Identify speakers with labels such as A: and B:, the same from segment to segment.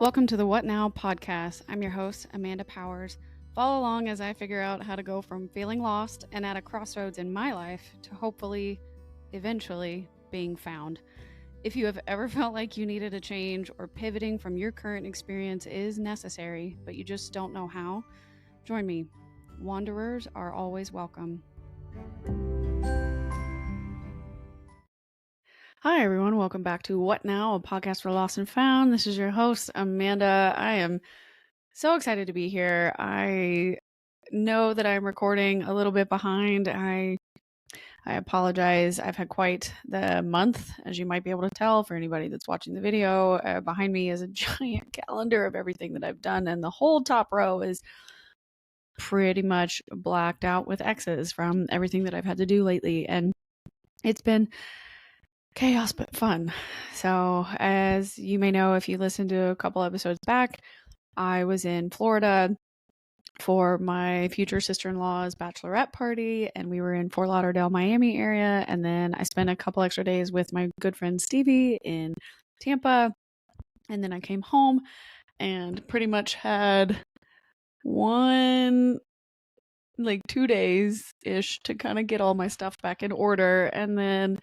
A: Welcome to the What Now podcast. I'm your host, Amanda Powers. Follow along as I figure out how to go from feeling lost and at a crossroads in my life to hopefully, eventually, being found. If you have ever felt like you needed a change or pivoting from your current experience is necessary, but you just don't know how, join me. Wanderers are always welcome. Hi, everyone. Welcome back to What Now, a podcast for Lost and Found. This is your host, Amanda. I am so excited to be here. I know that I'm recording a little bit behind. I apologize. I've had quite the month, as you might be able to tell for anybody that's watching the video. Behind me is a giant calendar of everything that I've done, and the whole top row is pretty much blacked out with X's from everything that I've had to do lately. And it's been chaos but fun. So, as you may know, if you listened to a couple episodes back, I was in Florida for my future sister-in-law's bachelorette party, and we were in Fort Lauderdale, Miami area. And then I spent a couple extra days with my good friend Stevie in Tampa. And then I came home and pretty much had 2 days ish to kind of get all my stuff back in order. And then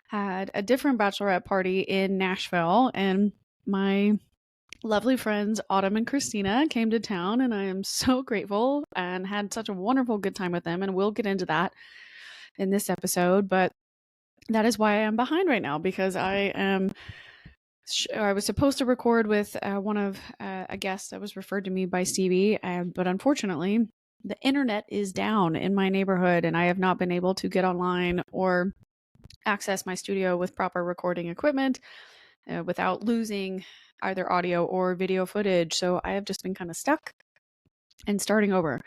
A: had a different bachelorette party in Nashville, and my lovely friends Autumn and Christina came to town, and I am so grateful and had such a wonderful good time with them, and we'll get into that in this episode. But that is why I am behind right now, because I was supposed to record with one of a guest that was referred to me by Stevie, but unfortunately the internet is down in my neighborhood, and I have not been able to get online or access my studio with proper recording equipment without losing either audio or video footage. So I have just been kind of stuck and starting over.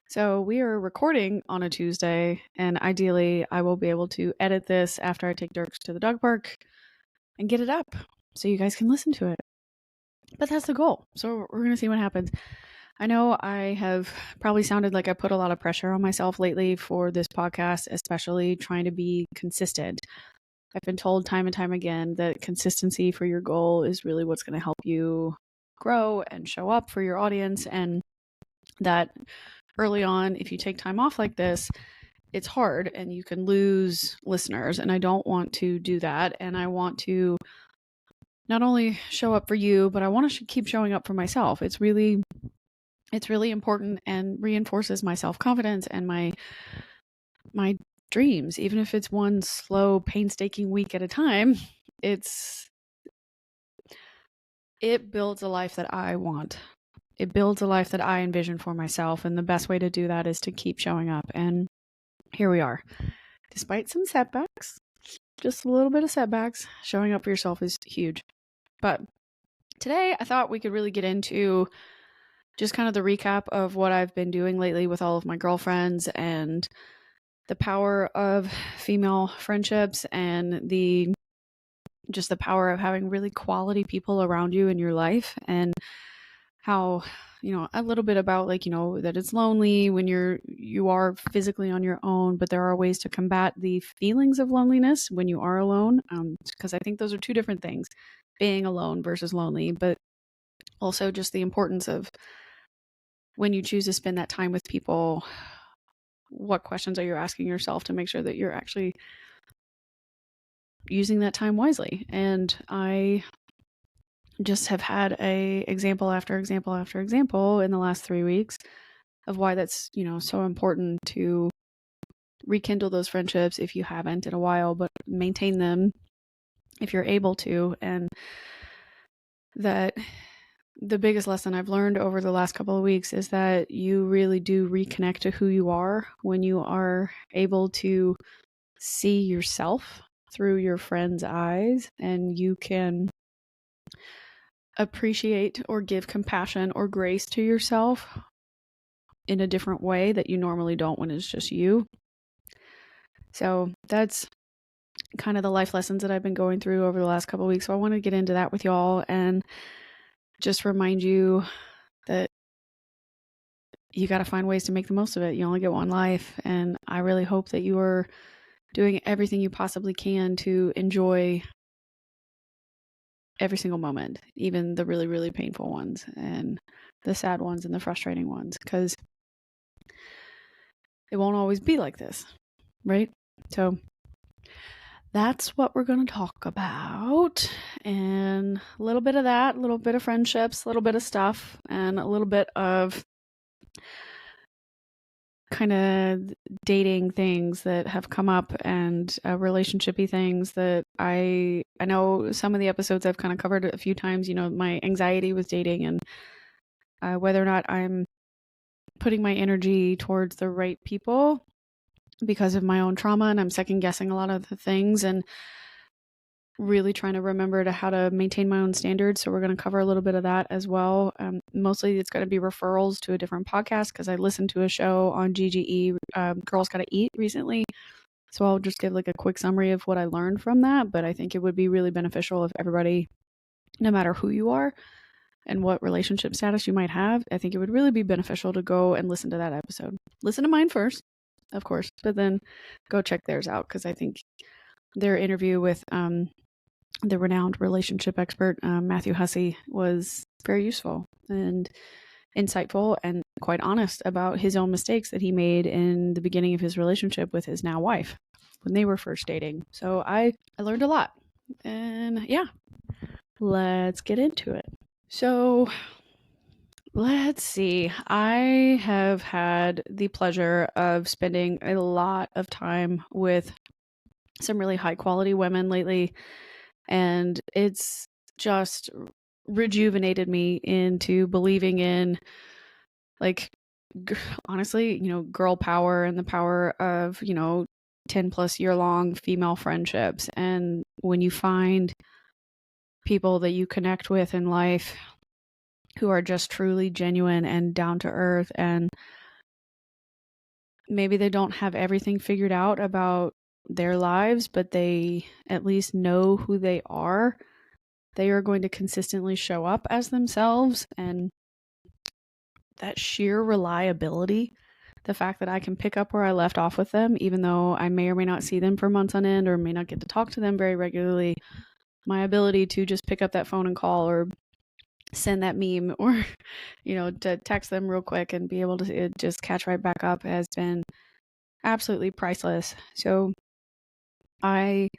A: So we are recording on a Tuesday, and ideally I will be able to edit this after I take Dirks to the dog park and get it up so you guys can listen to it. But that's the goal. So we're going to see what happens. I know I have probably sounded like I put a lot of pressure on myself lately for this podcast, especially trying to be consistent. I've been told time and time again that consistency for your goal is really what's going to help you grow and show up for your audience, and that early on, if you take time off like this, it's hard and you can lose listeners. And I don't want to do that. And I want to not only show up for you, but I want to keep showing up for myself. It's really important and reinforces my self-confidence and my dreams. Even if it's one slow, painstaking week at a time, it builds a life that I want. It builds a life that I envision for myself. And the best way to do that is to keep showing up. And here we are. Despite some setbacks, just a little bit of setbacks, showing up for yourself is huge. But today I thought we could really get into just kind of the recap of what I've been doing lately with all of my girlfriends and the power of female friendships and the power of having really quality people around you in your life, and how, a little bit about that it's lonely when you are physically on your own, but there are ways to combat the feelings of loneliness when you are alone. Because I think those are two different things, being alone versus lonely, but also just the importance of when you choose to spend that time with people, what questions are you asking yourself to make sure that you're actually using that time wisely. And I just have had a example after example after example in the last 3 weeks of why that's, so important to rekindle those friendships if you haven't in a while, but maintain them if you're able to. And that the biggest lesson I've learned over the last couple of weeks is that you really do reconnect to who you are when you are able to see yourself through your friend's eyes, and you can appreciate or give compassion or grace to yourself in a different way that you normally don't when it's just you. So that's kind of the life lessons that I've been going through over the last couple of weeks. So I want to get into that with y'all and just remind you that you got to find ways to make the most of it. You only get one life. And I really hope that you are doing everything you possibly can to enjoy every single moment, even the really, really painful ones and the sad ones and the frustrating ones, because it won't always be like this, right? So that's what we're going to talk about. And a little bit of that, a little bit of friendships, a little bit of stuff, and a little bit of kind of dating things that have come up and relationshipy things that I know some of the episodes I've kind of covered a few times, my anxiety with dating and whether or not I'm putting my energy towards the right people because of my own trauma, and I'm second guessing a lot of the things and really trying to remember how to maintain my own standards. So we're going to cover a little bit of that as well. Mostly it's going to be referrals to a different podcast because I listened to a show on GGE, Girls Gotta Eat, recently. So I'll just give like a quick summary of what I learned from that. But I think it would be really beneficial if everybody, no matter who you are and what relationship status you might have, I think it would really be beneficial to go and listen to that episode. Listen to mine first, of course, but then go check theirs out because I think their interview with the renowned relationship expert, Matthew Hussey, was very useful and insightful and quite honest about his own mistakes that he made in the beginning of his relationship with his now wife when they were first dating. So I learned a lot. And yeah, let's get into it. So let's see. I have had the pleasure of spending a lot of time with some really high quality women lately, and it's just rejuvenated me into believing in, like, honestly, girl power and the power of, 10 plus year long female friendships. And when you find people that you connect with in life who are just truly genuine and down to earth, and maybe they don't have everything figured out about their lives, but they at least know who they are going to consistently show up as themselves. And that sheer reliability, the fact that I can pick up where I left off with them, even though I may or may not see them for months on end or may not get to talk to them very regularly, my ability to just pick up that phone and call or send that meme or, to text them real quick and be able to just catch right back up has been absolutely priceless. So I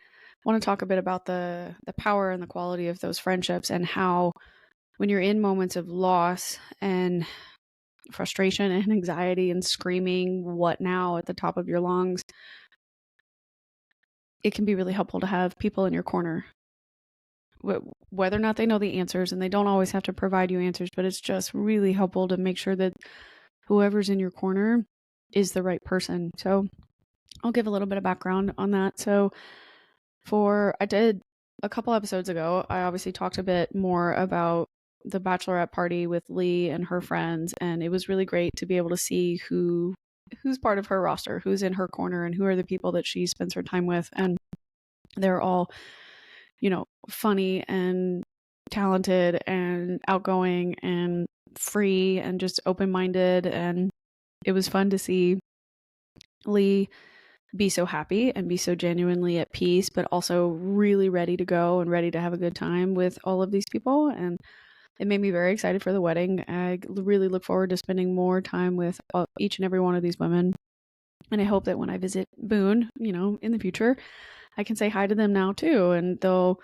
A: want to talk a bit about the power and the quality of those friendships, and how when you're in moments of loss and frustration and anxiety and screaming what now at the top of your lungs, it can be really helpful to have people in your corner, whether or not they know the answers, and they don't always have to provide you answers, but it's just really helpful to make sure that whoever's in your corner is the right person. So I'll give a little bit of background on that. So I did a couple episodes ago, I obviously talked a bit more about the bachelorette party with Lee and her friends, and it was really great to be able to see who's part of her roster, who's in her corner, and who are the people that she spends her time with. And they're all, funny and talented and outgoing and free and just open-minded. And it was fun to see Lee be so happy and be so genuinely at peace, but also really ready to go and ready to have a good time with all of these people. And it made me very excited for the wedding. I really look forward to spending more time with each and every one of these women. And I hope that when I visit Boone, in the future, I can say hi to them now too. And they'll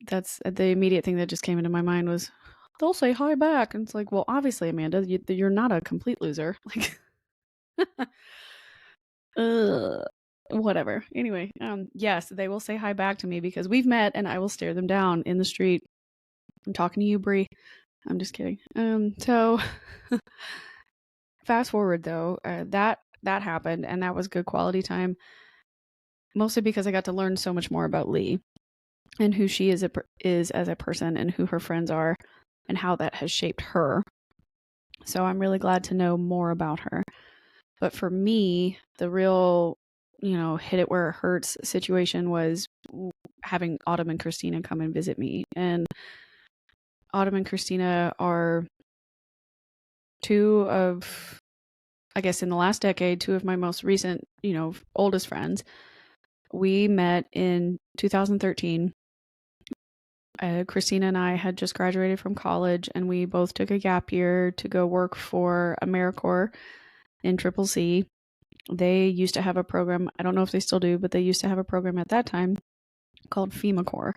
A: that's the immediate thing that just came into my mind was they'll say hi back. And it's like, well, obviously, Amanda, you're not a complete loser. Like, whatever. Anyway, yes, they will say hi back to me because we've met, and I will stare them down in the street. I'm talking to you, Brie. I'm just kidding. So fast forward though, that happened, and that was good quality time, mostly because I got to learn so much more about Lee and who she is as a person, and who her friends are, and how that has shaped her. So I'm really glad to know more about her. But for me, the real, hit it where it hurts situation was having Autumn and Christina come and visit me. And Autumn and Christina are two of, I guess in the last decade, two of my most recent, oldest friends. We met in 2013 Christina and I had just graduated from college, and we both took a gap year to go work for AmeriCorps in Triple C. They used to have a program, I don't know if they still do, but they used to have a program at that time called FEMA Corps,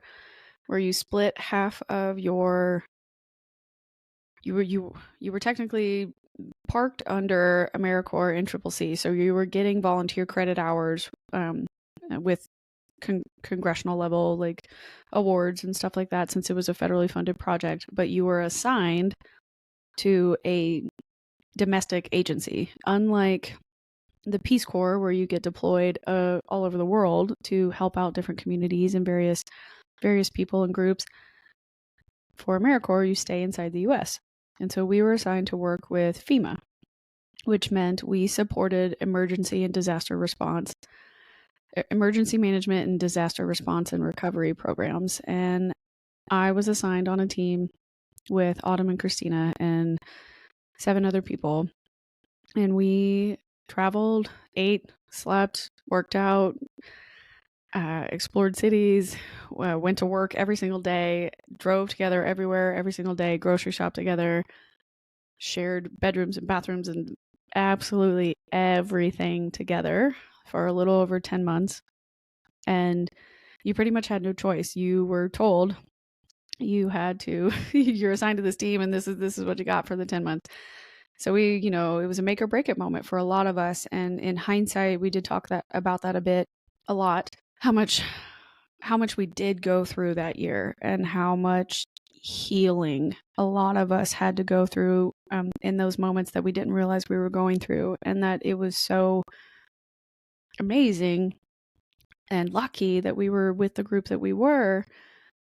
A: where you split half of your you were technically parked under AmeriCorps in Triple C, so you were getting volunteer credit hours with congressional level like awards and stuff like that, since it was a federally funded project, but you were assigned to a domestic agency, unlike the Peace Corps, where you get deployed all over the world to help out different communities and various people and groups. For AmeriCorps, you stay inside the U.S. And so we were assigned to work with FEMA, which meant we supported emergency management and disaster response and recovery programs. And I was assigned on a team with Autumn and Christina and 7 other people. And we traveled, ate, slept, worked out, explored cities, went to work every single day, drove together everywhere every single day, grocery shop together, shared bedrooms and bathrooms and absolutely everything together for a little over 10 months. And you pretty much had no choice. You were told you had to, you're assigned to this team and this is what you got for the 10 months. So we, it was a make or break it moment for a lot of us. And in hindsight, we did talk about that a lot, how much we did go through that year and how much healing a lot of us had to go through in those moments that we didn't realize we were going through, and that it was so amazing and lucky that we were with the group that we were,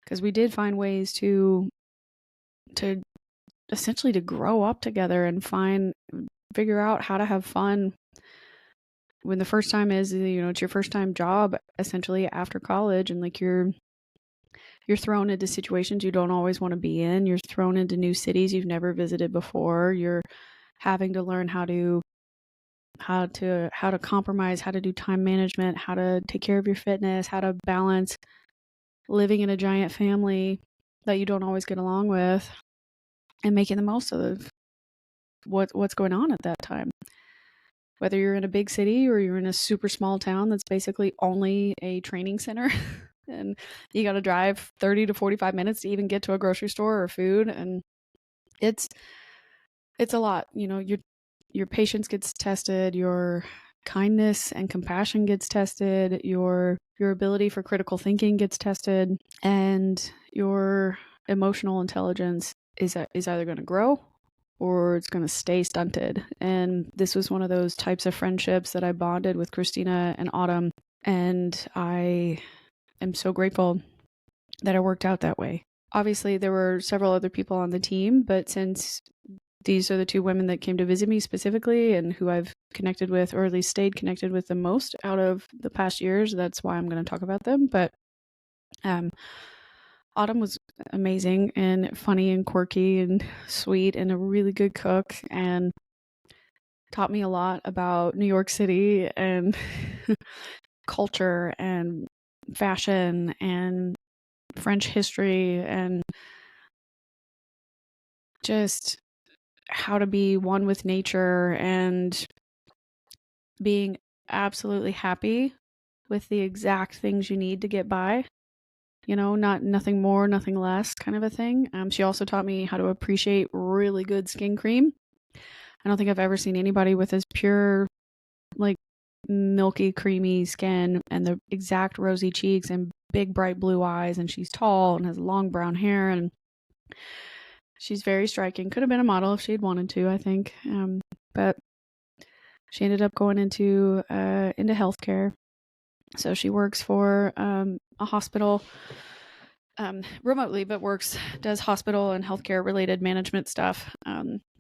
A: because we did find ways to essentially to grow up together and figure out how to have fun when the first time is, it's your first time job essentially after college, and like you're thrown into situations you don't always want to be in. You're thrown into new cities you've never visited before. You're having to learn how to compromise, how to do time management, how to take care of your fitness, how to balance living in a giant family that you don't always get along with, and making the most of what's going on at that time. Whether you're in a big city or you're in a super small town that's basically only a training center and you got to drive 30 to 45 minutes to even get to a grocery store or food, and it's a lot. Your patience gets tested, your kindness and compassion gets tested, your ability for critical thinking gets tested, and your emotional intelligence is either going to grow or it's going to stay stunted. And this was one of those types of friendships that I bonded with Christina and Autumn, and I am so grateful that it worked out that way. Obviously, there were several other people on the team, but since these are the 2 women that came to visit me specifically and who I've connected with, or at least stayed connected with the most out of the past years, that's why I'm going to talk about them. But Autumn was amazing and funny and quirky and sweet and a really good cook, and taught me a lot about New York City and culture and fashion and French history and just how to be one with nature and being absolutely happy with the exact things you need to get by. Nothing more, nothing less kind of a thing. She also taught me how to appreciate really good skin cream. I don't think I've ever seen anybody with as pure, like, milky, creamy skin and the exact rosy cheeks and big, bright blue eyes. And she's tall and has long brown hair, and she's very striking. Could have been a model if she had wanted to, I think. But she ended up going into healthcare. So she works for a hospital remotely, but does hospital and healthcare related management stuff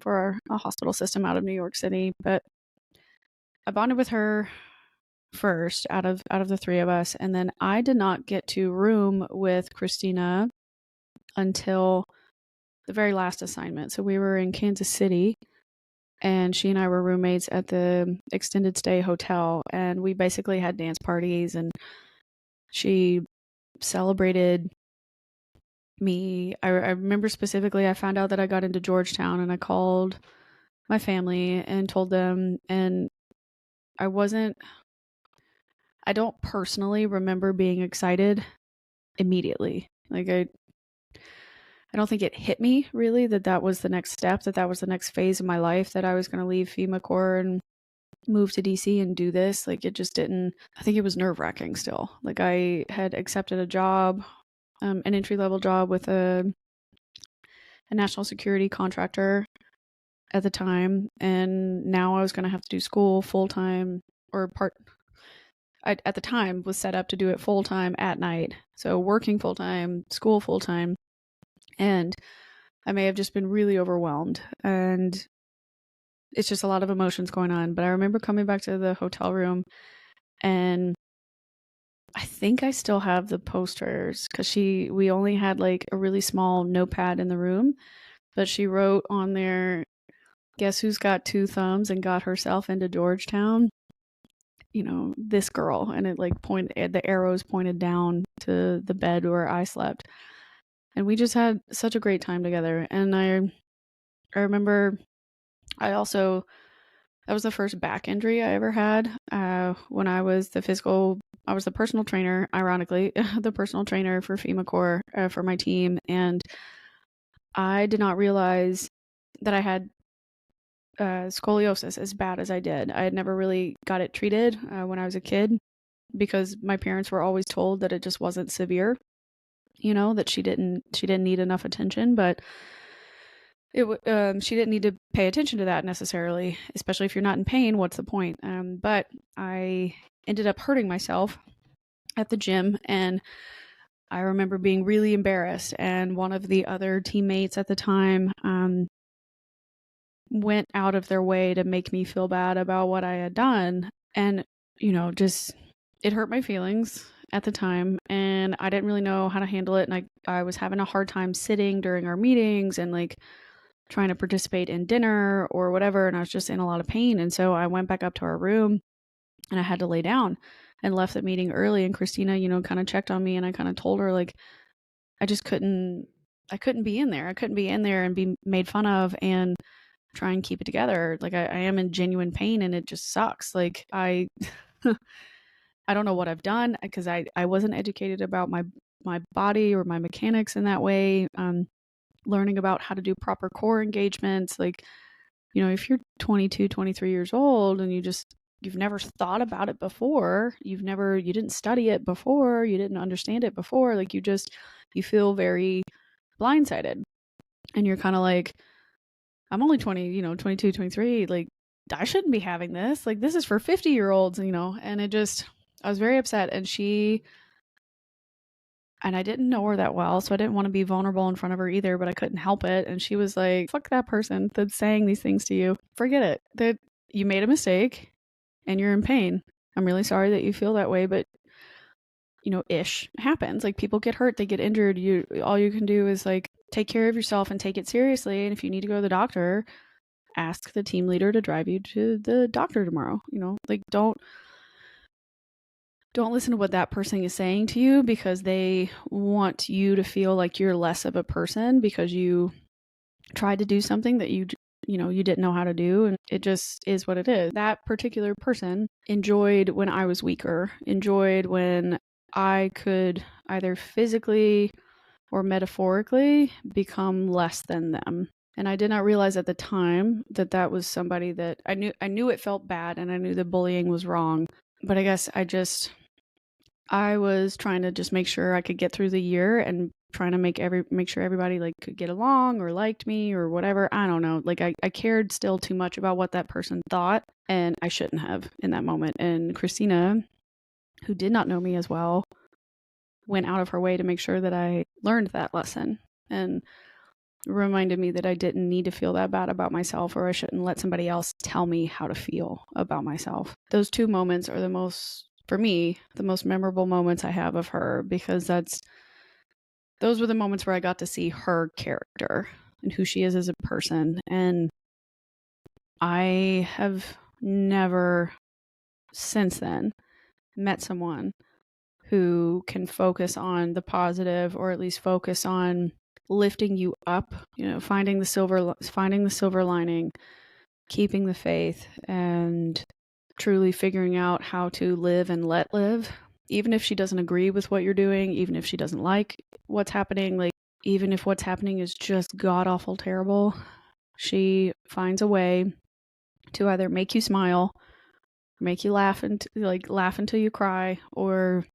A: for a hospital system out of New York City. But I bonded with her first out of the 3 of us, and then I did not get to room with Christina until the very last assignment. So we were in Kansas City, and she and I were roommates at the extended stay hotel, and we basically had dance parties, and she celebrated me. I remember specifically, I found out that I got into Georgetown and I called my family and told them, and I wasn't, I don't personally remember being excited immediately. Like, I don't think it hit me really that that was the next step, that that was the next phase of my life, that I was going to leave FEMA Corps and move to DC and do this. Like, it just didn't, I think it was nerve wracking still. Like, I had accepted a job, an entry level job with a national security contractor at the time, and now I was going to have to do school full time or part. I, at the time, was set up to do it full time at night, so working full time, school full time, and I may have just been really overwhelmed, and it's just a lot of emotions going on. But I remember coming back to the hotel room, and I think I still have the posters because we only had like a really small notepad in the room, but she wrote on there, "Guess who's got two thumbs and got herself into Georgetown? You know, this girl." And it like pointed, the arrows pointed down to the bed where I slept. And we just had such a great time together. And I remember I also, that was the first back injury I ever had. When I was I was the personal trainer, ironically, the personal trainer for FEMA Corps for my team. And I did not realize that I had scoliosis as bad as I did. I had never really got it treated when I was a kid because my parents were always told that it just wasn't severe, you know, that she didn't need enough attention, but she didn't need to pay attention to that necessarily, especially if you're not in pain. What's the point? But I ended up hurting myself at the gym, and I remember being really embarrassed. And one of the other teammates at the time went out of their way to make me feel bad about what I had done. And, you know, just it hurt my feelings at the time. And I didn't really know how to handle it. And I was having a hard time sitting during our meetings and like trying to participate in dinner or whatever. And I was just in a lot of pain. And so I went back up to our room and I had to lay down and left the meeting early. And Christina, you know, kind of checked on me, and I kind of told her, like, I just I couldn't be in there. I couldn't be in there and be made fun of and try and keep it together. Like, I am in genuine pain and it just sucks. Like, I don't know what I've done because I wasn't educated about my body or my mechanics in that way. Learning about how to do proper core engagements. Like, you know, if you're 22, 23 years old and you've never thought about it before, you didn't study it before, you didn't understand it before, like you feel very blindsided. And you're kind of like, I'm only 20, you know, 22, 23, like I shouldn't be having this. Like, this is for 50-year-olds, you know. And I was very upset, and I didn't know her that well, so I didn't want to be vulnerable in front of her either, but I couldn't help it. And she was like, "Fuck that person that's saying these things to you. Forget it. That you made a mistake and you're in pain. I'm really sorry that you feel that way, but you know, ish happens. Like, people get hurt, they get injured. All you can do is like take care of yourself and take it seriously. And if you need to go to the doctor, ask the team leader to drive you to the doctor tomorrow. You know, like, don't listen to what that person is saying to you because they want you to feel like you're less of a person because you tried to do something that you didn't know how to do, and it just is what it is. That particular person enjoyed when I was weaker, enjoyed when I could either physically or metaphorically become less than them. And I did not realize at the time that that was somebody that I knew it felt bad, and I knew the bullying was wrong. But I guess I was trying to just make sure I could get through the year and trying to make sure everybody like could get along or liked me or whatever. I don't know. Like, I cared still too much about what that person thought, and I shouldn't have in that moment. And Christina, who did not know me as well, went out of her way to make sure that I learned that lesson and reminded me that I didn't need to feel that bad about myself, or I shouldn't let somebody else tell me how to feel about myself. Those two moments are for me, the most memorable moments I have of her, because those were the moments where I got to see her character and who she is as a person. And I have never since then met someone who can focus on the positive, or at least focus on lifting you up, finding the silver lining, keeping the faith, and truly figuring out how to live and let live. Even if she doesn't agree with what you're doing, even if she doesn't like what's happening, like even if what's happening is just god awful terrible, she finds a way to either make you smile, make you laugh until you cry, or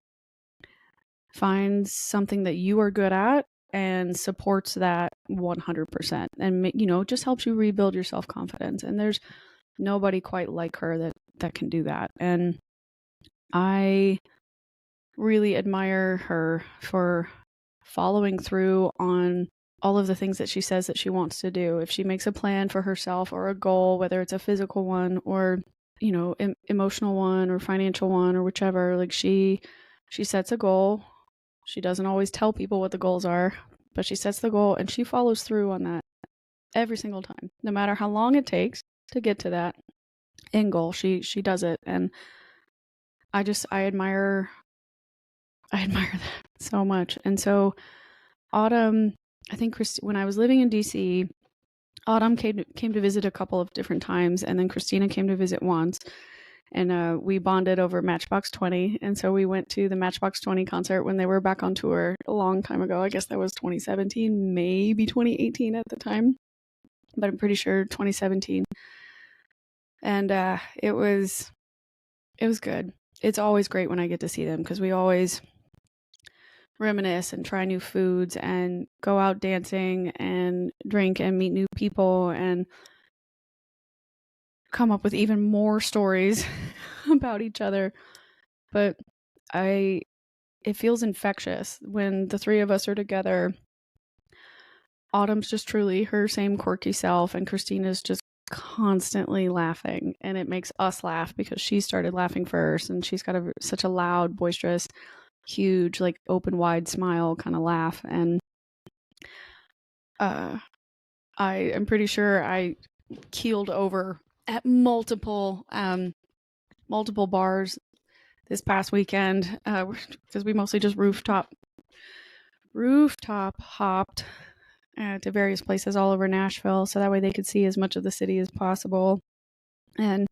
A: find something that you are good at and supports that 100%, and just helps you rebuild your self-confidence. And there's nobody quite like her that can do that. And I really admire her for following through on all of the things that she says that she wants to do. If she makes a plan for herself or a goal, whether it's a physical one or emotional one or financial one or whichever, like she sets a goal. She doesn't always tell people what the goals are, but she sets the goal and she follows through on that every single time, no matter how long it takes to get to that end goal. She does it, and I admire that so much. And so Autumn, I think when I was living in DC, Autumn came to visit a couple of different times, and then Christina came to visit once, and we bonded over Matchbox 20. And so we went to the Matchbox 20 concert when they were back on tour a long time ago. I guess that was 2017, maybe 2018 at the time, but I'm pretty sure 2017. And it was good. It's always great when I get to see them, because we always reminisce and try new foods and go out dancing and drink and meet new people and come up with even more stories about each other. But it feels infectious when the three of us are together. Autumn's just truly her same quirky self, and Christina's just constantly laughing, and it makes us laugh because she started laughing first, and she's got such a loud, boisterous, huge, like open wide smile kind of laugh. And I am pretty sure I keeled over at multiple bars this past weekend, because we mostly just rooftop hopped to various places all over Nashville, so that way they could see as much of the city as possible. And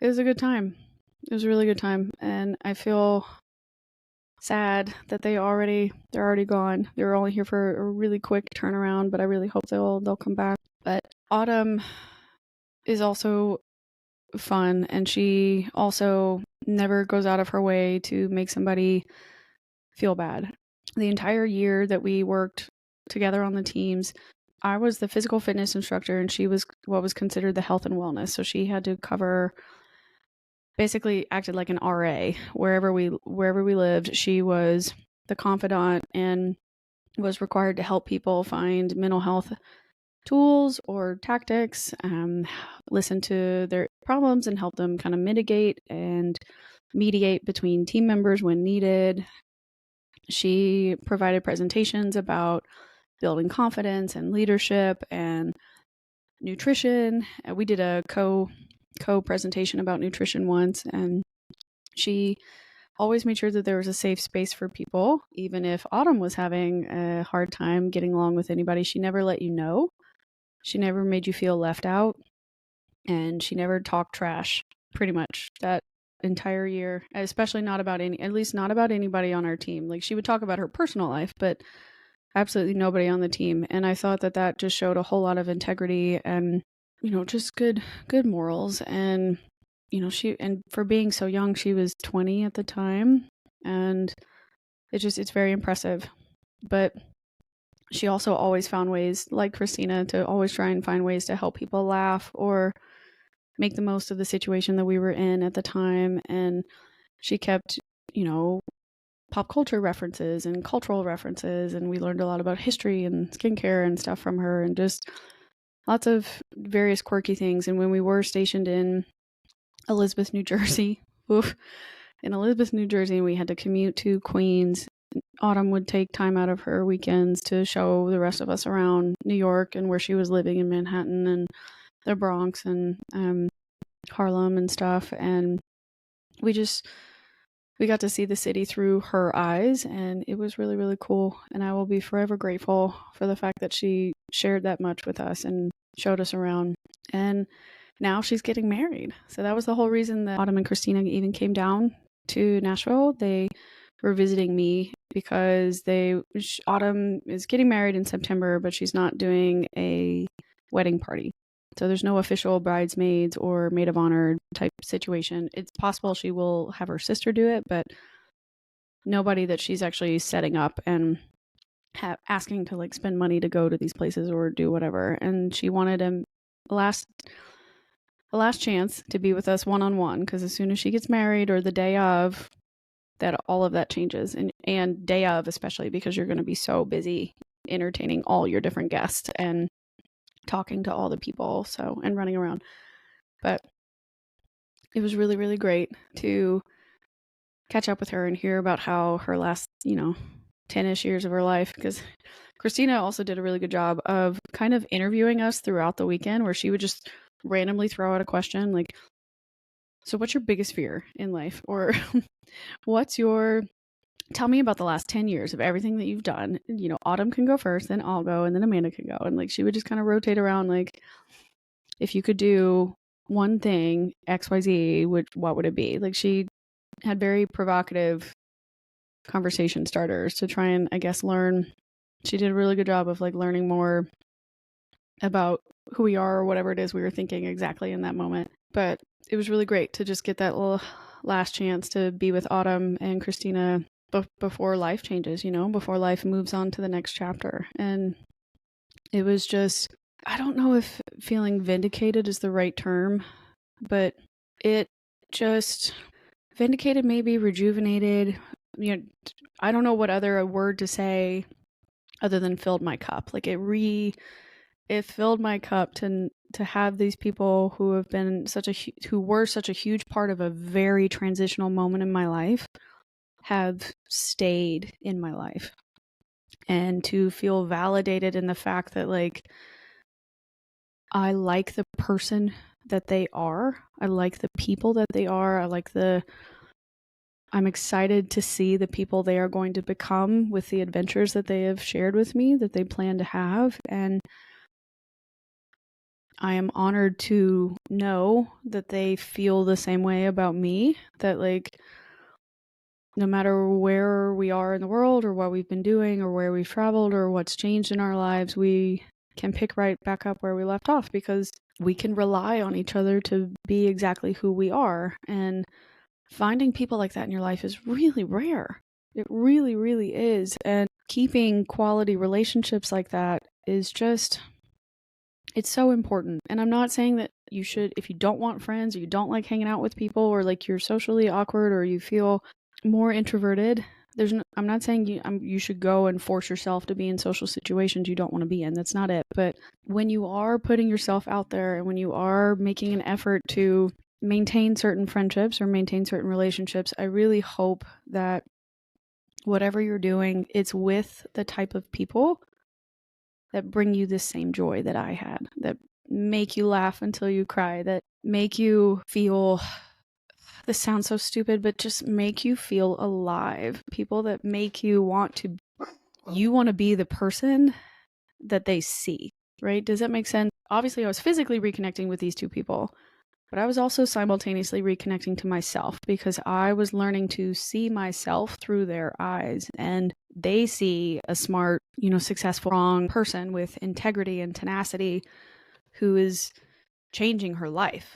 A: it was a good time. It was a really good time, and I feel sad that they're already gone. They were only here for a really quick turnaround, but I really hope they'll come back. But Autumn is also fun, and she also never goes out of her way to make somebody feel bad. The entire year that we worked together on the teams, I was the physical fitness instructor, and she was what was considered the health and wellness. So she had to basically acted like an RA wherever we lived. She was the confidant and was required to help people find mental health tools or tactics, listen to their problems and help them kind of mitigate and mediate between team members when needed. She provided presentations about building confidence and leadership and nutrition. We did a co-presentation about nutrition once, and she always made sure that there was a safe space for people. Even if Autumn was having a hard time getting along with anybody, she never let you know. She never made you feel left out, and she never talked trash pretty much that entire year, especially not about anybody on our team. Like, she would talk about her personal life, but absolutely nobody on the team. And I thought that just showed a whole lot of integrity and, just good morals. And, and for being so young, she was 20 at the time, and it's very impressive. But she also always found ways, like Christina, to always try and find ways to help people laugh or make the most of the situation that we were in at the time. And she kept, pop culture references and cultural references, and we learned a lot about history and skincare and stuff from her, and just lots of various quirky things. And when we were stationed in Elizabeth, New Jersey, and we had to commute to Queens, Autumn would take time out of her weekends to show the rest of us around New York and where she was living in Manhattan and the Bronx and Harlem and stuff. And we just we got to see the city through her eyes, and it was really, really cool. And I will be forever grateful for the fact that she shared that much with us and showed us around. And now she's getting married. So that was the whole reason that Autumn and Christina even came down to Nashville. They were visiting me because Autumn is getting married in September, but she's not doing a wedding party. So there's no official bridesmaids or maid of honor type situation. It's possible she will have her sister do it, but nobody that she's actually setting up and asking to like spend money to go to these places or do whatever. And she wanted a last chance to be with us one-on-one, because as soon as she gets married or the day of, that all of that changes, and day of especially, because you're going to be so busy entertaining all your different guests and talking to all the people, so, and running around. But it was really, really great to catch up with her and hear about how her last 10ish years of her life, because Christina also did a really good job of kind of interviewing us throughout the weekend, where she would just randomly throw out a question like, so what's your biggest fear in life? Or tell me about the last 10 years of everything that you've done. Autumn can go first, then I'll go, and then Amanda can go. And like, she would just kind of rotate around, like, if you could do one thing, XYZ, what would it be? Like, she had very provocative conversation starters to try and, I guess, learn. She did a really good job of like learning more about who we are or whatever it is we were thinking exactly in that moment. But it was really great to just get that little last chance to be with Autumn and Christina before life changes, before life moves on to the next chapter. And it was just, I don't know if feeling vindicated is the right term, but it just vindicated, maybe rejuvenated. I don't know what other word to say other than filled my cup. Like it filled my cup to have these people who have been who were such a huge part of a very transitional moment in my life have stayed in my life, and to feel validated in the fact that like I like the person that they are, I like the people that they are, I'm excited to see the people they are going to become with the adventures that they have shared with me, that they plan to have. And I am honored to know that they feel the same way about me, that like no matter where we are in the world or what we've been doing or where we've traveled or what's changed in our lives, we can pick right back up where we left off, because we can rely on each other to be exactly who we are. And finding people like that in your life is really rare. It really, really is. And keeping quality relationships like that is just, it's so important. And I'm not saying that you should, if you don't want friends or you don't like hanging out with people, or like you're socially awkward or you feel more introverted, I'm not saying you should go and force yourself to be in social situations you don't want to be in. That's not it. But when you are putting yourself out there and when you are making an effort to maintain certain friendships or maintain certain relationships, I really hope that whatever you're doing, it's with the type of people that bring you the same joy that I had, that make you laugh until you cry, that make you feel, this sounds so stupid, but just make you feel alive. People that make you want to be the person that they see, right? Does that make sense? Obviously, I was physically reconnecting with these two people, but I was also simultaneously reconnecting to myself, because I was learning to see myself through their eyes, and they see a smart, successful, strong person with integrity and tenacity who is changing her life,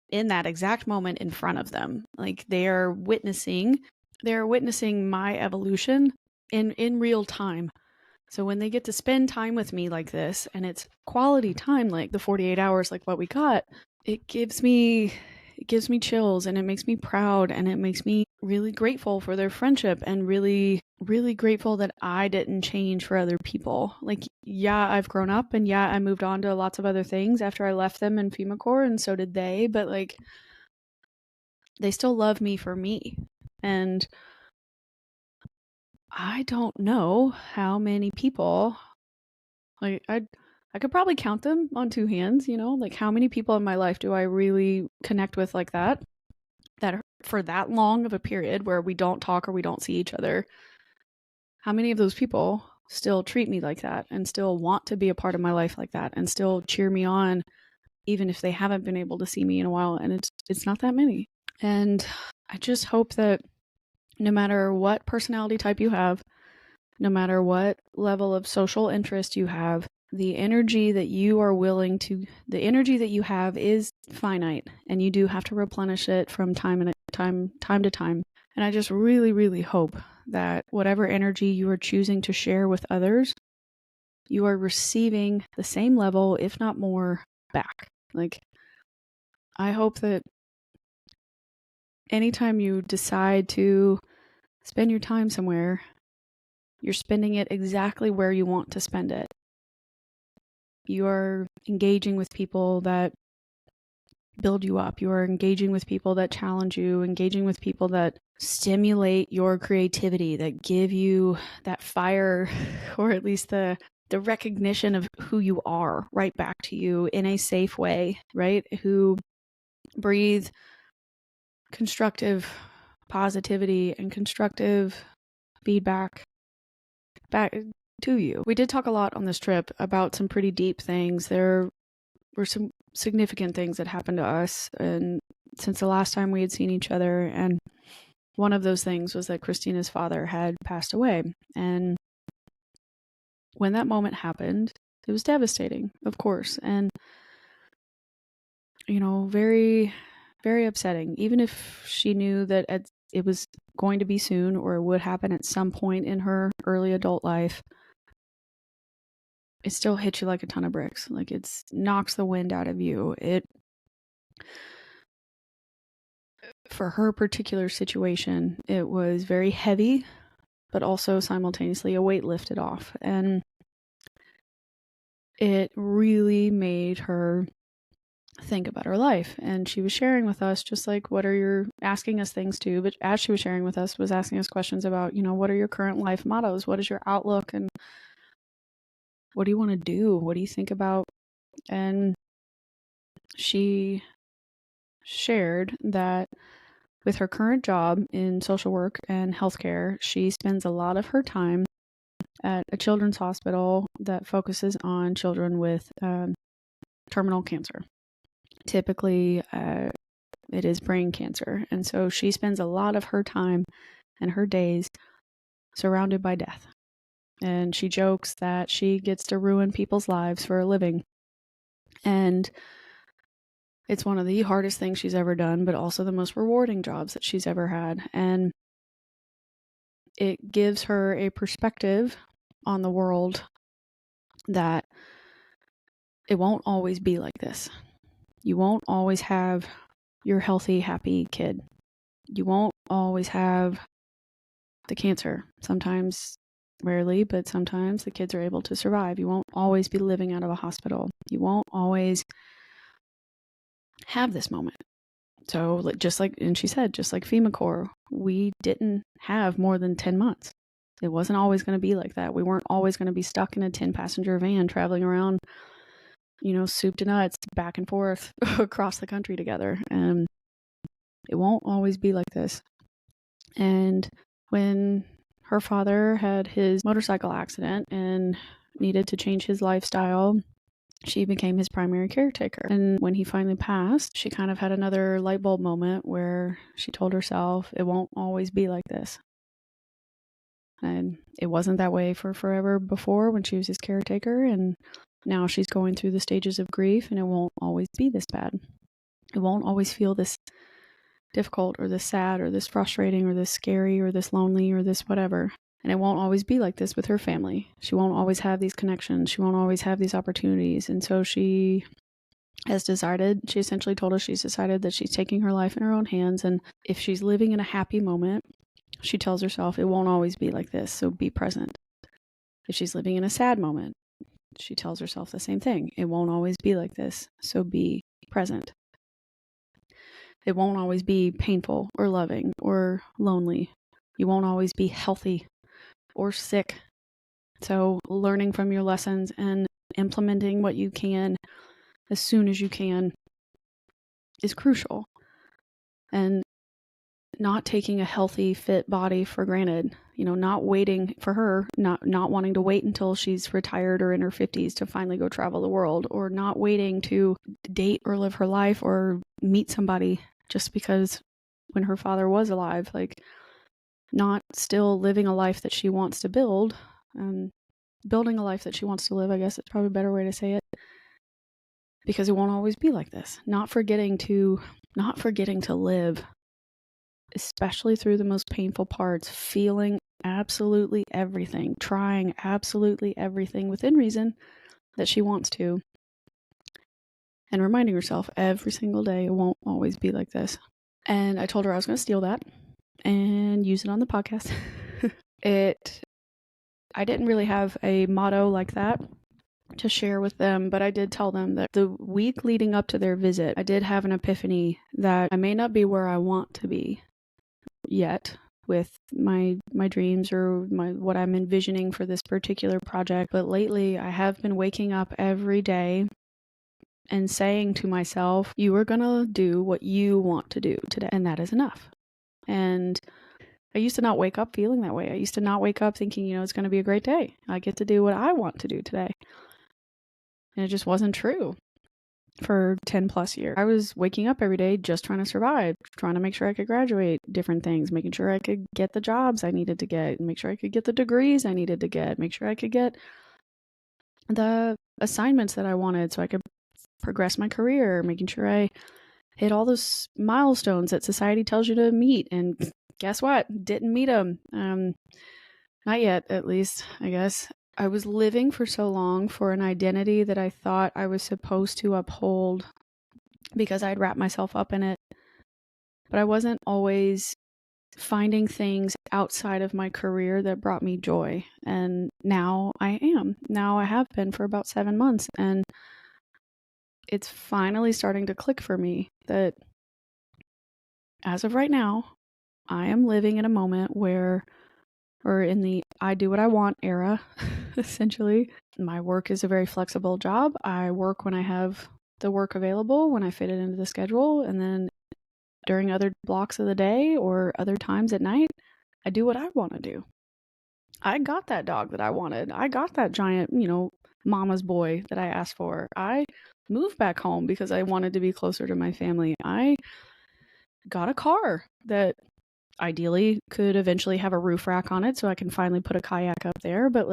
A: in that exact moment in front of them. Like they're witnessing my evolution in real time. So when they get to spend time with me like this, and it's quality time, like the 48 hours, like what we got, it gives me chills, and it makes me proud, and it makes me really grateful for their friendship, and really, really grateful that I didn't change for other people. Like, yeah, I've grown up, and yeah, I moved on to lots of other things after I left them in FEMA Corps, and so did they, but like, they still love me for me. And I don't know how many people, like, I could probably count them on two hands, like how many people in my life do I really connect with like that? that for that long of a period where we don't talk or we don't see each other, how many of those people still treat me like that and still want to be a part of my life like that and still cheer me on even if they haven't been able to see me in a while? And it's not that many. And I just hope that no matter what personality type you have, no matter what level of social interest you have, the energy that you have is finite, and you do have to replenish it from time to time. And I just really, really hope that whatever energy you are choosing to share with others, you are receiving the same level, if not more, back. Like, I hope that anytime you decide to spend your time somewhere, you're spending it exactly where you want to spend it. You are engaging with people that build you up. You are engaging with people that challenge you, engaging with people that stimulate your creativity, that give you that fire, or at least the recognition of who you are right back to you in a safe way, right? Who breathe constructive positivity and constructive feedback back to you. We did talk a lot on this trip about some pretty deep things. There were some significant things that happened to us and since the last time we had seen each other, and one of those things was that Christina's father had passed away. And when that moment happened, it was devastating, of course, and very, very upsetting. Even if she knew that it was going to be soon or it would happen at some point in her early adult life, it still hits you like a ton of bricks. Like, it knocks the wind out of you. For her particular situation, it was very heavy, but also simultaneously a weight lifted off. And it really made her think about her life. And she was sharing with us just like, asking us things too, but as she was sharing with us, was asking us questions about, what are your current life mottos? What is your outlook? And what do you want to do? What do you think about? And she shared that with her current job in social work and healthcare, she spends a lot of her time at a children's hospital that focuses on children with terminal cancer. Typically, it is brain cancer. And so she spends a lot of her time and her days surrounded by death. And she jokes that she gets to ruin people's lives for a living. And it's one of the hardest things she's ever done, but also the most rewarding jobs that she's ever had. And it gives her a perspective on the world that it won't always be like this. You won't always have your healthy, happy kid. You won't always have the cancer. Sometimes, rarely, but sometimes the kids are able to survive. You won't always be living out of a hospital. You won't always have this moment. So and she said, just like FEMA Corps, we didn't have more than 10 months. It wasn't always going to be like that. We weren't always going to be stuck in a 10-passenger van traveling around, soup to nuts, back and forth across the country together. And it won't always be like this. And when her father had his motorcycle accident and needed to change his lifestyle, she became his primary caretaker. And when he finally passed, she kind of had another light bulb moment where she told herself, it won't always be like this. And it wasn't that way for forever before when she was his caretaker. And now she's going through the stages of grief, and it won't always be this bad. It won't always feel this difficult or this sad or this frustrating or this scary or this lonely or this whatever. And it won't always be like this with her family. She won't always have these connections. She won't always have these opportunities. And so she essentially told us she's decided that she's taking her life in her own hands. And if she's living in a happy moment, she tells herself it won't always be like this, so be present. If she's living in a sad moment, she tells herself the same thing. It won't always be like this, so be present. It won't always be painful or loving or lonely. You won't always be healthy or sick. So learning from your lessons and implementing what you can as soon as you can is crucial. And not taking a healthy, fit body for granted, not waiting for her, not wanting to wait until she's retired or in her 50s to finally go travel the world, or not waiting to date or live her life or meet somebody just because when her father was alive, like not still living a life that she wants to build, building a life that she wants to live, I guess it's probably a better way to say it, because it won't always be like this. Not forgetting to live, especially through the most painful parts, feeling absolutely everything, trying absolutely everything within reason that she wants to, and reminding herself every single day it won't always be like this. And I told her I was going to steal that and use it on the podcast. I didn't really have a motto like that to share with them, but I did tell them that the week leading up to their visit, I did have an epiphany that I may not be where I want to be yet with my dreams or what I'm envisioning for this particular project, but lately I have been waking up every day and saying to myself, you are gonna do what you want to do today, and that is enough. And I used to not wake up feeling that way. I used to not wake up thinking, it's going to be a great day. I get to do what I want to do today. And it just wasn't true for 10 plus years. I was waking up every day just trying to survive, trying to make sure I could graduate different things, making sure I could get the jobs I needed to get, make sure I could get the degrees I needed to get, make sure I could get the assignments that I wanted so I could progress my career, making sure I hit all those milestones that society tells you to meet. And guess what? Didn't meet them. Not yet, at least, I guess. I was living for so long for an identity that I thought I was supposed to uphold because I'd wrapped myself up in it. But I wasn't always finding things outside of my career that brought me joy. And now I am. Now I have been for about 7 months. And it's finally starting to click for me that as of right now, I am living in a moment where, or in the I do what I want era, essentially. My work is a very flexible job. I work when I have the work available, when I fit it into the schedule, and then during other blocks of the day or other times at night, I do what I want to do. I got that dog that I wanted. I got that giant, mama's boy that I asked for. I moved back home because I wanted to be closer to my family. I got a car that ideally could eventually have a roof rack on it so I can finally put a kayak up there. But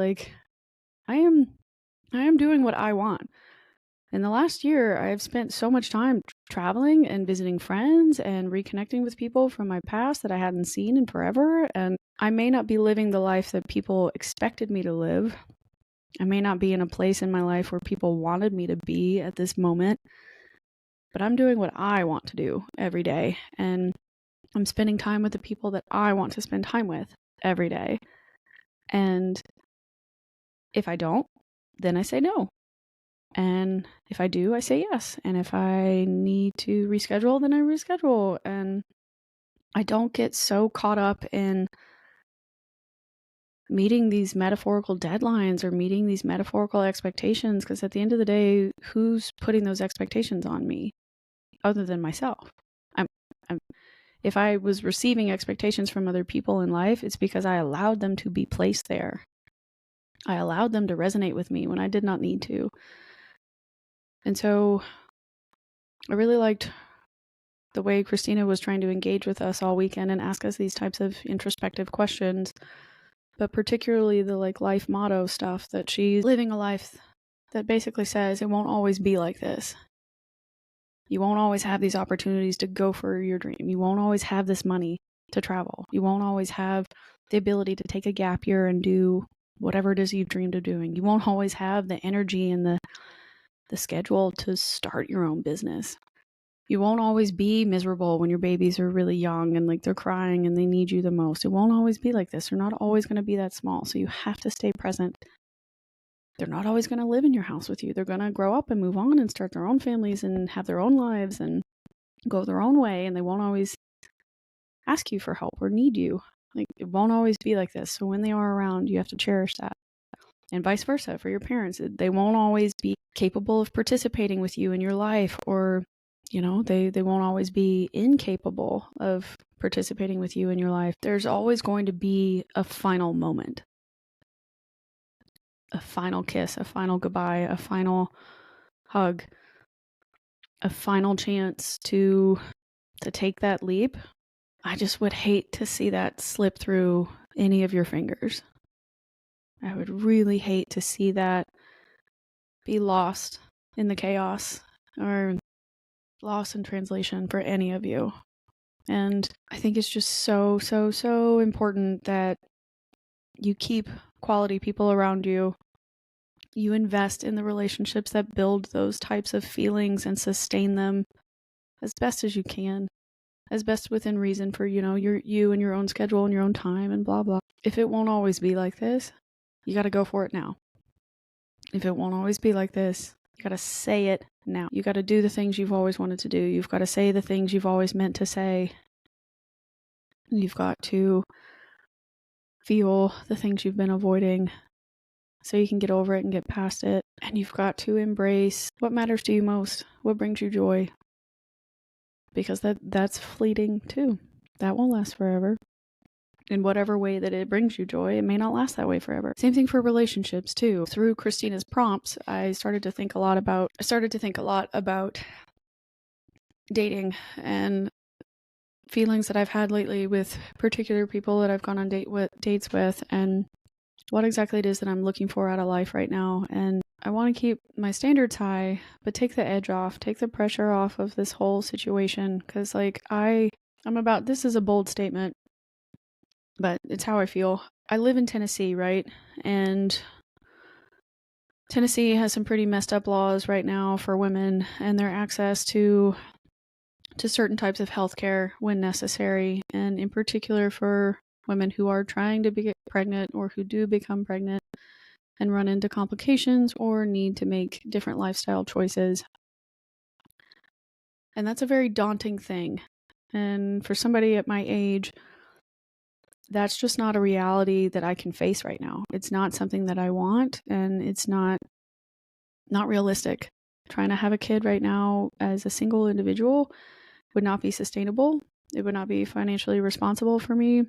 A: I am doing what I want. In the last year, I have spent so much time traveling and visiting friends and reconnecting with people from my past that I hadn't seen in forever. And I may not be living the life that people expected me to live. I may not be in a place in my life where people wanted me to be at this moment, but I'm doing what I want to do every day. And I'm spending time with the people that I want to spend time with every day. And if I don't, then I say no. And if I do, I say yes. And if I need to reschedule, then I reschedule. And I don't get so caught up in meeting these metaphorical deadlines or meeting these metaphorical expectations, because at the end of the day, who's putting those expectations on me other than myself? If I was receiving expectations from other people in life, it's because I allowed them to be placed there. I allowed them to resonate with me when I did not need to. And so I really liked the way Christina was trying to engage with us all weekend and ask us these types of introspective questions, but particularly the life motto stuff, that she's living a life that basically says it won't always be like this. You won't always have these opportunities to go for your dream. You won't always have this money to travel. You won't always have the ability to take a gap year and do whatever it is you've dreamed of doing. You won't always have the energy and the schedule to start your own business. You won't always be miserable when your babies are really young and they're crying and they need you the most. It won't always be like this. They're not always going to be that small. So you have to stay present. They're not always going to live in your house with you. They're going to grow up and move on and start their own families and have their own lives and go their own way. And they won't always ask you for help or need you. It won't always be like this. So when they are around, you have to cherish that. And vice versa for your parents. They won't always be capable of participating with you in your life, or, they won't always be incapable of participating with you in your life, there's always going to be a final moment, a final kiss, a final goodbye, a final hug, a final chance to take that leap. I just would hate to see that slip through any of your fingers. I would really hate to see that be lost in the chaos or lost in translation for any of you. And I think it's just so, so, so important that you keep quality people around you. You invest in the relationships that build those types of feelings and sustain them as best as you can, as best within reason for, you and your own schedule and your own time and blah, blah. If it won't always be like this, you got to go for it now. If it won't always be like this, you got to say it now. You got to do the things you've always wanted to do. You've got to say the things you've always meant to say. You've got to feel the things you've been avoiding so you can get over it and get past it. And you've got to embrace what matters to you most, what brings you joy. Because that's fleeting too. That won't last forever. In whatever way that it brings you joy, it may not last that way forever. Same thing for relationships too. Through Christina's prompts, I started to think a lot about dating and feelings that I've had lately with particular people that I've gone on dates with, and what exactly it is that I'm looking for out of life right now. And I want to keep my standards high, but take the edge off, take the pressure off of this whole situation. Because this is a bold statement, but it's how I feel. I live in Tennessee, right? And Tennessee has some pretty messed up laws right now for women and their access to certain types of healthcare when necessary, and in particular for women who are trying to get pregnant or who do become pregnant and run into complications or need to make different lifestyle choices. And that's a very daunting thing. And for somebody at my age, that's just not a reality that I can face right now. It's not something that I want, and it's not realistic. Trying to have a kid right now as a single individual would not be sustainable. It would not be financially responsible for me.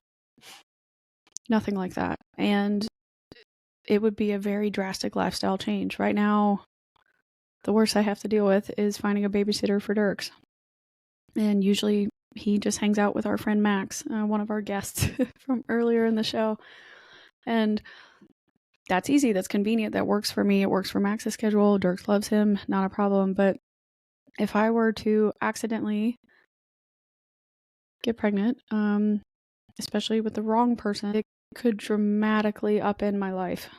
A: Nothing like that. And it would be a very drastic lifestyle change. Right now, the worst I have to deal with is finding a babysitter for Dirks. And usually he just hangs out with our friend Max, one of our guests from earlier in the show. And that's easy. That's convenient. That works for me. It works for Max's schedule. Dirks loves him. Not a problem. But if I were to accidentally get pregnant, especially with the wrong person, it could dramatically upend my life.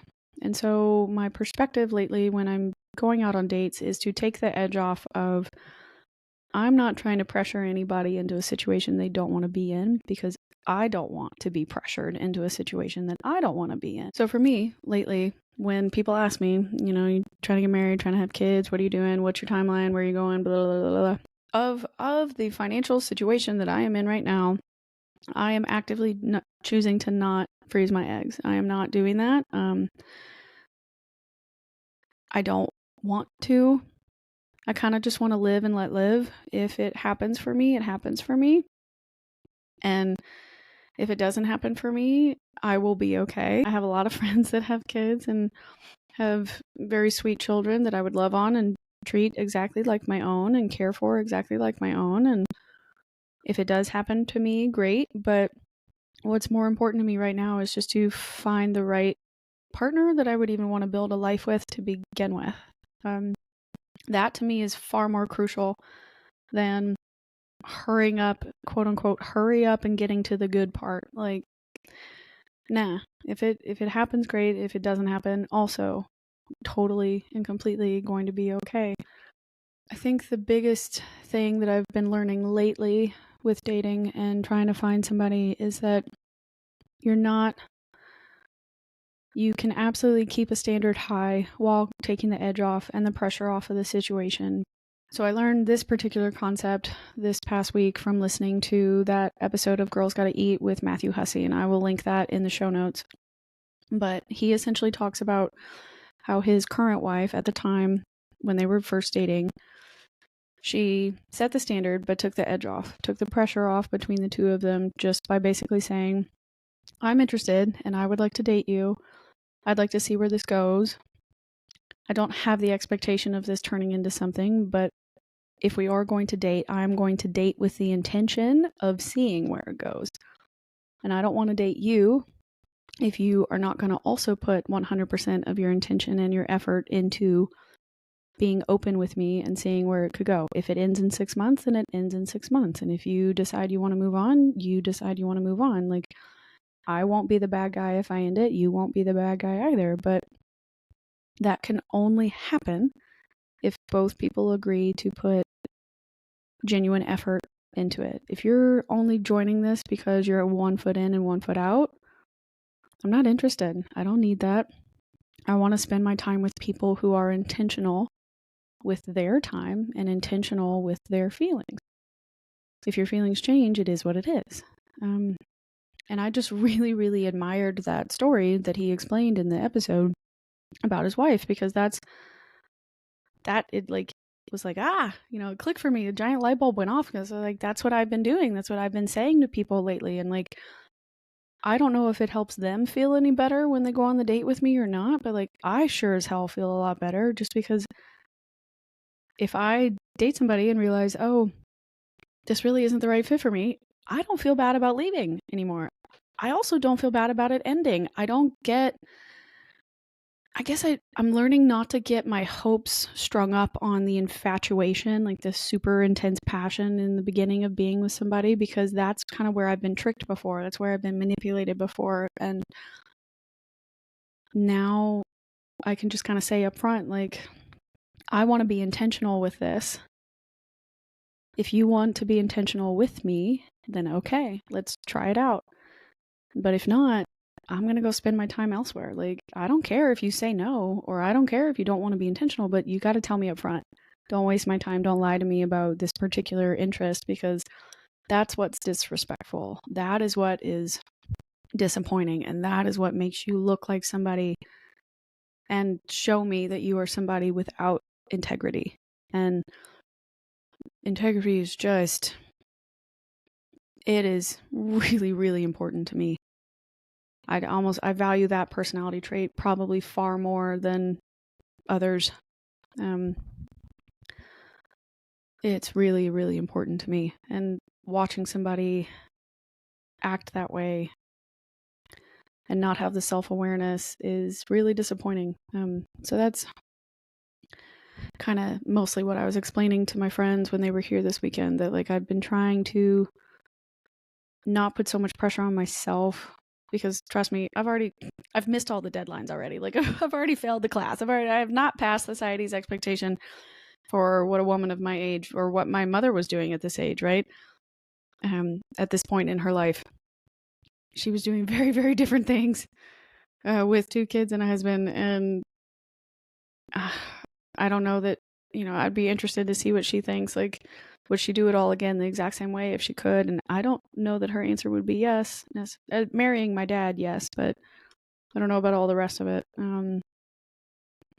A: And so my perspective lately when I'm going out on dates is to take the edge off of, I'm not trying to pressure anybody into a situation they don't want to be in, because I don't want to be pressured into a situation that I don't want to be in. So for me lately, when people ask me, you trying to get married, trying to have kids, what are you doing? What's your timeline? Where are you going? Blah, blah, blah, blah. Of the financial situation that I am in right now, I am actively choosing to not freeze my eggs. I am not doing that. I don't want to. I kind of just want to live and let live. If it happens for me, it happens for me. And if it doesn't happen for me, I will be okay. I have a lot of friends that have kids and have very sweet children that I would love on and treat exactly like my own and care for exactly like my own. And if it does happen to me, great. But what's more important to me right now is just to find the right partner that I would even want to build a life with to begin with. That to me is far more crucial than hurrying up, quote unquote, hurry up and getting to the good part. Like, nah, if it happens, great. If it doesn't happen, also totally and completely going to be okay. I think the biggest thing that I've been learning lately with dating and trying to find somebody is that you can absolutely keep a standard high while taking the edge off and the pressure off of the situation. So I learned this particular concept this past week from listening to that episode of Girls Gotta Eat with Matthew Hussey, and I will link that in the show notes. But he essentially talks about how his current wife at the time when they were first dating, She set the standard, but took the edge off, took the pressure off between the two of them just by basically saying, I'm interested and I would like to date you. I'd like to see where this goes. I don't have the expectation of this turning into something, but if we are going to date, I'm going to date with the intention of seeing where it goes. And I don't want to date you if you are not going to also put 100% of your intention and your effort into being open with me and seeing where it could go. If it ends in 6 months, then it ends in 6 months. And if you decide you want to move on, you decide you want to move on. Like, I won't be the bad guy if I end it. You won't be the bad guy either. But that can only happen if both people agree to put genuine effort into it. If you're only joining this because you're 1 foot in and 1 foot out, I'm not interested. I don't need that. I want to spend my time with people who are intentional with their time and intentional with their feelings. If your feelings change, it is what it is. And I just really, really admired that story that he explained in the episode about his wife, because it was like, it clicked for me. A giant light bulb went off, because like, that's what I've been doing. That's what I've been saying to people lately. And like, I don't know if it helps them feel any better when they go on the date with me or not, but like, I sure as hell feel a lot better, just because if I date somebody and realize, oh, this really isn't the right fit for me, I don't feel bad about leaving anymore. I also don't feel bad about it ending. I'm learning not to get my hopes strung up on the infatuation, like this super intense passion in the beginning of being with somebody, because that's kind of where I've been tricked before. That's where I've been manipulated before. And now I can just kind of say up front, like, I want to be intentional with this. If you want to be intentional with me, then okay, let's try it out. But if not, I'm going to go spend my time elsewhere. Like, I don't care if you say no, or I don't care if you don't want to be intentional, but you got to tell me up front. Don't waste my time. Don't lie to me about this particular interest, because that's what's disrespectful. That is what is disappointing. And that is what makes you look like somebody and show me that you are somebody without integrity. And integrity is it is really, really important to me. I value that personality trait probably far more than others. It's really, really important to me. And watching somebody act that way and not have the self-awareness is really disappointing. So that's kind of mostly what I was explaining to my friends when they were here this weekend, that like, I've been trying to not put so much pressure on myself, because trust me, I've missed all the deadlines already. Like, I've already failed the class. I have not passed society's expectation for what a woman of my age, or what my mother was doing at this age, right? At this point in her life, she was doing very, very different things with 2 kids and a husband. And I don't know that, I'd be interested to see what she thinks. Like, would she do it all again the exact same way if she could? And I don't know that her answer would be yes. Marrying my dad, yes, but I don't know about all the rest of it.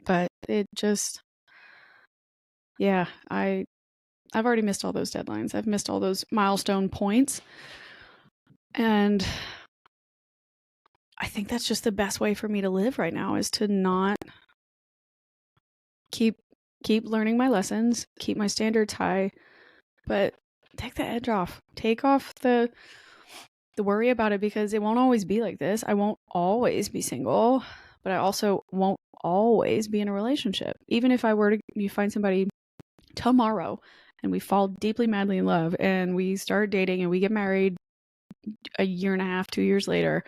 A: But it just, yeah, I've already missed all those deadlines. I've missed all those milestone points. And I think that's just the best way for me to live right now, is to not keep learning my lessons, keep my standards high, but take the edge off. Take off the worry about it, because it won't always be like this. I won't always be single, but I also won't always be in a relationship. Even if I were to find somebody tomorrow and we fall deeply, madly in love and we start dating and we get married a year and a half, 2 years later,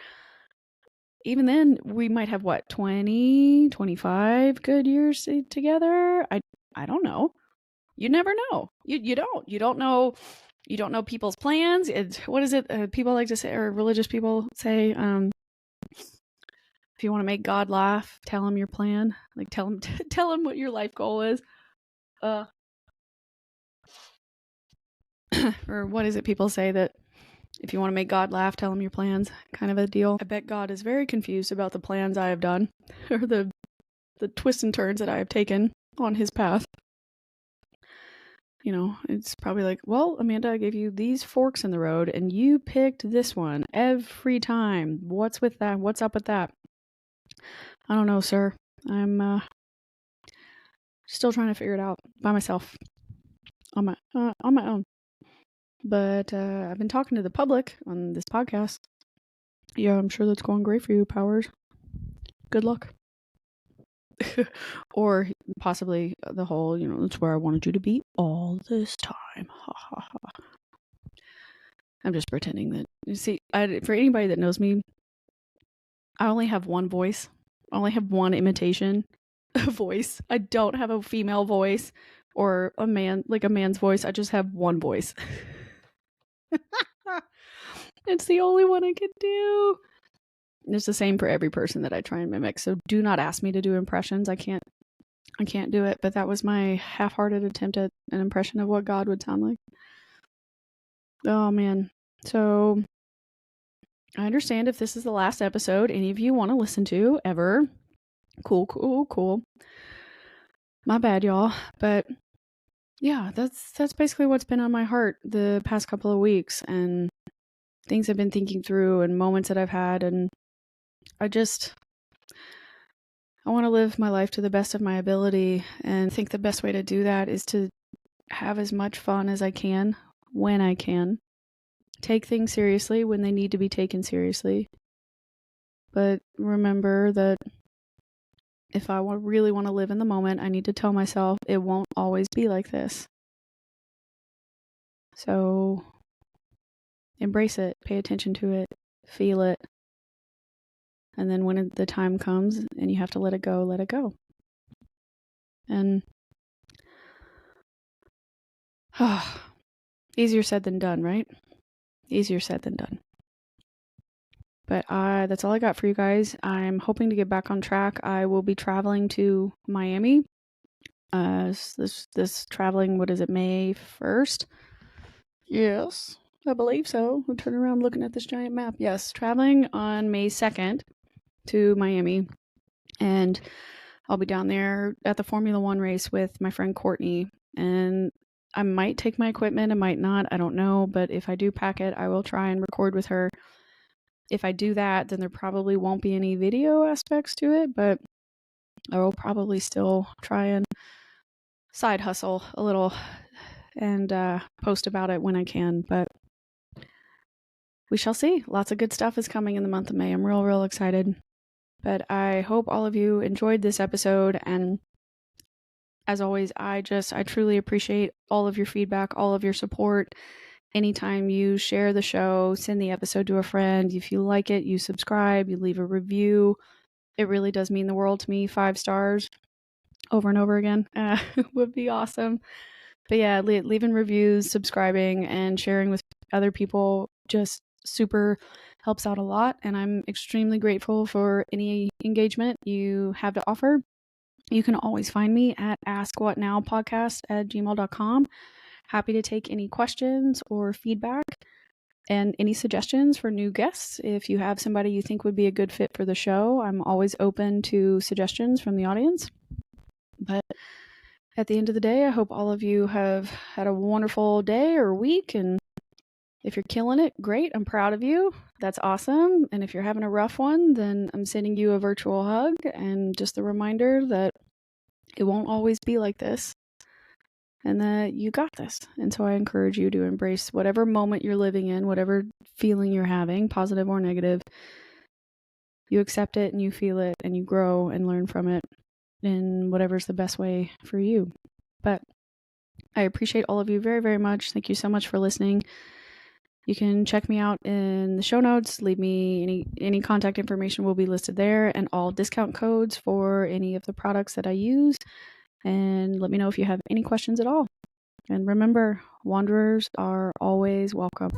A: even then we might have 20, 25 good years together. I don't know. You never know. You don't know. You don't know people's plans. What is it? People like to say, or religious people say, if you want to make God laugh, tell him your plan. Like, tell him what your life goal is. Or what is it? People say that if you want to make God laugh, tell him your plans, kind of a deal. I bet God is very confused about the plans I have done, or the twists and turns that I have taken on his path. it's probably like, well, Amanda, I gave you these forks in the road and you picked this one every time. What's with that? What's up with that? I don't know, sir. I'm still trying to figure it out by myself on my own. But I've been talking to the public on this podcast. Yeah, I'm sure that's going great for you, Powers. Good luck. Or possibly the whole, that's where I wanted you to be all this time. Ha ha ha. I'm just pretending that. You see, for anybody that knows me, I only have one voice. I only have one imitation voice. I don't have a female voice or a man's voice. I just have one voice. It's the only one I can do. It's the same for every person that I try and mimic. So do not ask me to do impressions. I can't do it. But that was my half-hearted attempt at an impression of what God would sound like. Oh man. So I understand if this is the last episode any of you want to listen to ever. Cool. My bad, y'all. But yeah, that's basically what's been on my heart the past couple of weeks, and things I've been thinking through and moments that I've had, and I want to live my life to the best of my ability, and I think the best way to do that is to have as much fun as I can when I can. Take things seriously when they need to be taken seriously. But remember that if I really want to live in the moment, I need to tell myself it won't always be like this. So embrace it, pay attention to it, feel it. And then when the time comes and you have to let it go, let it go. And easier said than done, right? Easier said than done. But that's all I got for you guys. I'm hoping to get back on track. I will be traveling to Miami. This traveling, what is it, May 1st? Yes, I believe so. I'll turn around looking at this giant map. Yes, traveling on May 2nd to Miami. And I'll be down there at the Formula One race with my friend Courtney. And I might take my equipment, I might not, I don't know. But if I do pack it, I will try and record with her. If I do that, then there probably won't be any video aspects to it, but I will probably still try and side hustle a little and post about it when I can. But we shall see. Lots of good stuff is coming in the month of May. I'm real excited. But I hope all of you enjoyed this episode. And as always, I truly appreciate all of your feedback, all of your support. Anytime you share the show, send the episode to a friend. If you like it, you subscribe, you leave a review. It really does mean the world to me. 5 stars over and over again would be awesome. But yeah, leaving reviews, subscribing, and sharing with other people just super helps out a lot. And I'm extremely grateful for any engagement you have to offer. You can always find me at askwhatnowpodcast@gmail.com. Happy to take any questions or feedback and any suggestions for new guests. If you have somebody you think would be a good fit for the show, I'm always open to suggestions from the audience. But at the end of the day, I hope all of you have had a wonderful day or week. And if you're killing it, great. I'm proud of you. That's awesome. And if you're having a rough one, then I'm sending you a virtual hug and just the reminder that it won't always be like this. And that you got this. And so I encourage you to embrace whatever moment you're living in, whatever feeling you're having, positive or negative. You accept it and you feel it and you grow and learn from it in whatever's the best way for you. But I appreciate all of you very much. Thank you so much for listening. You can check me out in the show notes. Leave me any contact information will be listed there, and all discount codes for any of the products that I use. And let me know if you have any questions at all. And remember, wanderers are always welcome.